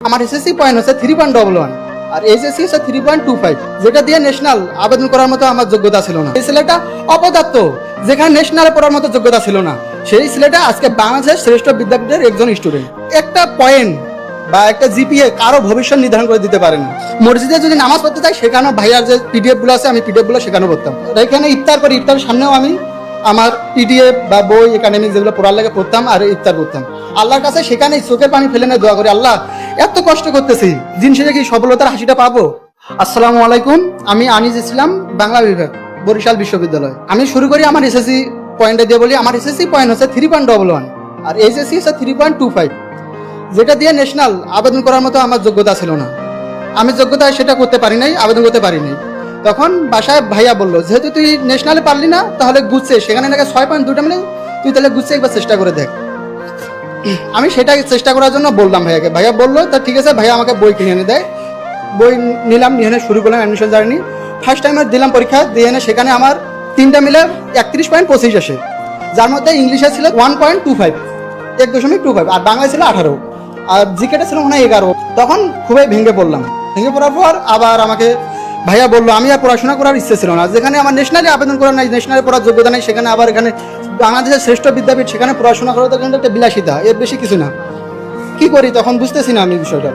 আমার SSC point হচ্ছে 3.11 আর HSC হচ্ছে 3.25, যেটা দিয়ে ন্যাশনাল আবেদন করার মতো আমার যোগ্যতা ছিল না। এই ছেলেটা অপদার্থ, যেখানে ন্যাশনাল পড়ার মতো যোগ্যতা ছিল না, সেই ছেলেটা আজকে বাংলাদেশের শ্রেষ্ঠ বিদ্যাপীঠের একজন স্টুডেন্ট। একটা পয়েন্ট বা একটা জিপিএ কারো ভবিষ্যৎ নির্ধারণ করে দিতে পারে না। মসজিদে যদি নামাজ পড়তে চাই, সেখানেও ভাইয়ার যে পিডিএফ গুলো আছে, আমি পিডিএফ গুলো সেখানেও পড়তাম। এখানে ইফতার করি, ইফতারের সামনেও আমি আমার পিডিএফ বা বই একাডেমিক যেগুলো পড়ার লাগে পড়তাম আর ইফতার করতাম। আল্লাহর কাছে সেখানেই চোখের পানি ফেলে না দোয়া করি, আল্লাহ এত কষ্ট করতেছি, দিন শেষে কি সফলতার হাসিটা পাবো? আসসালামু আলাইকুম, আমি আনিস ইসলাম, বাংলা বিভাগ, বরিশাল বিশ্ববিদ্যালয়। আমি শুরু করি আমার এসএসসি পয়েন্টে দিয়ে বলি। আমার এসএসসি পয়েন্ট হচ্ছে 3.11 আর এইচএসসি হচ্ছে 3.25, যেটা দিয়ে ন্যাশনাল আবেদন করার মতো আমার যোগ্যতা ছিল না। আমি যোগ্যতা সেটা করতে পারি নাই, আবেদন করতে পারি নাই। তখন বাসায় ভাইয়া বললো, যেহেতু তুই ন্যাশনালে পারলি না, তাহলে গুচ্ছে সেখানে নাকি 6.2টা মিলে, তুই তাহলে গুচ্ছে একবার চেষ্টা করে দেখ। আমি সেটা চেষ্টা করার জন্য বললাম ভাইয়াকে। ভাইয়া বললো তা ঠিক আছে, ভাইয়া আমাকে বই কিনে এনে দেয়। বই নিলাম, নিয়ে এনে শুরু করলাম অ্যাডমিশন জার্নি। ফার্স্ট টাইমে দিলাম পরীক্ষা, দিয়ে এনে সেখানে আমার 3টা মিলে 31.25 আসে, যার মধ্যে ইংলিশে ছিল 1.25, 1.25, আর বাংলায় ছিল 18, আর জিকেটা ছিল মনে হয় 11। তখন খুবই ভেঙে পড়লাম। ভেঙে পড়ার পর আবার আমাকে ভাইয়া বললো, আমি আর পড়াশোনা করার ইচ্ছে ছিল না, যেখানে আমার ন্যাশনালি আবেদন করার নাই, ন্যাশনালি পড়ার যোগ্যতা নেই, সেখানে আবার এখানে বাংলাদেশের শ্রেষ্ঠ বিদ্যাপীঠ, সেখানে পড়াশোনা করার কিন্তু একটা বিলাসিতা, এর বেশি কিছু না। কি করি তখন বুঝতেছি না আমি বিষয়টা।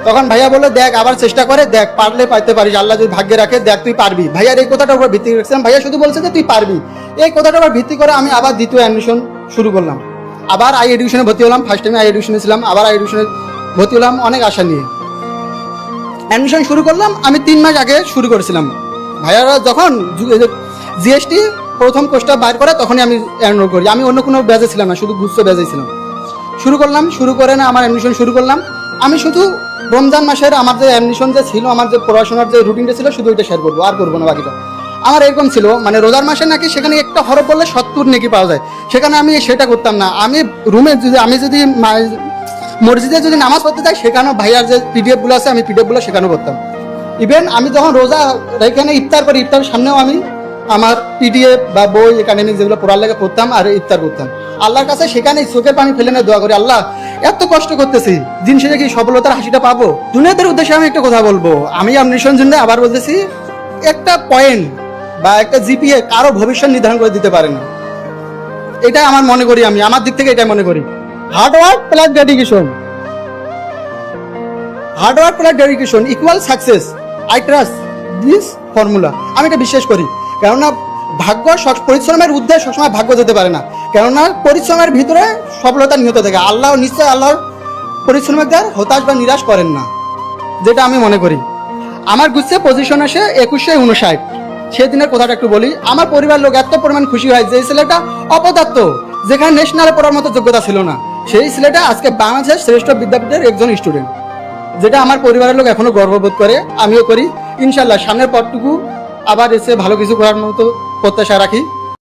তখন ভাইয়া বললো, দেখ আবার চেষ্টা করে দেখ, পারলে পাইতে পারিস, আল্লাহ যদি ভাগ্যে রাখে, দেখ তুই পারবি। ভাইয়ার এই কথাটার উপর ভিত্তি করেছিলাম, ভাইয়া শুধু বলছে যে তুই পারবি, এই কথাটার উপর ভিত্তি করে আমি আবার দ্বিতীয় অ্যাডমিশন শুরু করলাম। আবার আই এডুকেশনে ভর্তি হলাম। ফার্স্ট টাইমে আই এডুকেশনে ছিলাম, আবার আই এডুকেশনে ভর্তি হলাম অনেক আশা নিয়ে। অ্যাডমিশন শুরু করলাম আমি 3 মাস আগে শুরু করেছিলাম। ভাইয়ারা যখন জিএসটি প্রথম কোর্সটা বাইর করে, তখনই আমি এনরোল করি। আমি অন্য কোনো ব্যাচে ছিলাম না, শুধু গুচ্ছ ব্যাচে ছিলাম। শুরু করলাম, শুরু করে না আমার অ্যাডমিশন শুরু করলাম। আমি শুধু রমজান মাসের আমার যে অ্যাডমিশন যে ছিল, আমার যে পড়াশোনার যে রুটিনটা ছিল, শুধু ওইটা শেয়ার করবো, আর করবো না বাকিটা। আমার এরকম ছিল, মানে রোজার মাসে নাকি সেখানে একটা হরফ বললে 70 নেকি পাওয়া যায়, সেখানে আমি সেটা করতাম না। আমি রুমে যদি মসজিদে যদি নামাজ পড়তে চাই, সেখানেও ভাইয়ার যে পিডিএফ গুলো আছে, আমি পিডিএফ গুলো সেখানেও পড়তাম। ইভেন আমি যখন রোজা এখানে ইফতার করি, ইফতারের সামনেও আমি আমার পিডিএফ বা বই একাডেমিক যেগুলো পড়ার লাগে পড়তাম আর ইফতার করতাম। আল্লাহর কাছে সেখানেই চোখের পানি ফেলে না দোয়া করি, আল্লাহ এত কষ্ট করতেছি, দিন শেষে কি সফলতার হাসিটা পাবো? দুনিয়াদের উদ্দেশ্যে আমি একটা কথা বলবো, আমি অ্যাডমিশন জন্য আবার বলতেছি, একটা পয়েন্ট বা একটা জিপিএ কারো ভবিষ্যৎ নির্ধারণ করে দিতে পারে না। এটা আমার মনে করি, আমি আমার দিক থেকে এটা মনে করি। Hard work plus dedication, hard work plus dedication equal success. I trust this formula. আমি এটা বিশ্বাস করি, কেননা ভাগ্য, পরিশ্রমের ঊর্ধ্বে সবসময় ভাগ্য যেতে পারে না, কেননা পরিশ্রমের ভিতরে সফলতা নিহত থাকে। আল্লাহ নিশ্চয় আল্লাহর পরিশ্রমের হতাশ বা নিরাশ করেন না, যেটা আমি মনে করি। আমার গুচ্ছে পজিশন আসে 2159। সেদিনের কথাটা একটু বলি। আমার পরিবার লোক এত পরিমাণ খুশি হয় যে ছেলেটা অপদার্থ, যেখানে ন্যাশনালে পড়ার মতো যোগ্যতা ছিল না, সেই ছেলেটা আজকে বাংলাদেশের শ্রেষ্ঠ বিদ্যাপীঠের একজন স্টুডেন্ট, যেটা আমার পরিবারের লোক এখনো গর্ববোধ করে, আমিও করি। ইনশাল্লাহ সামনের পথটুকু আবার এসে ভালো কিছু করার মতো প্রত্যাশা রাখি।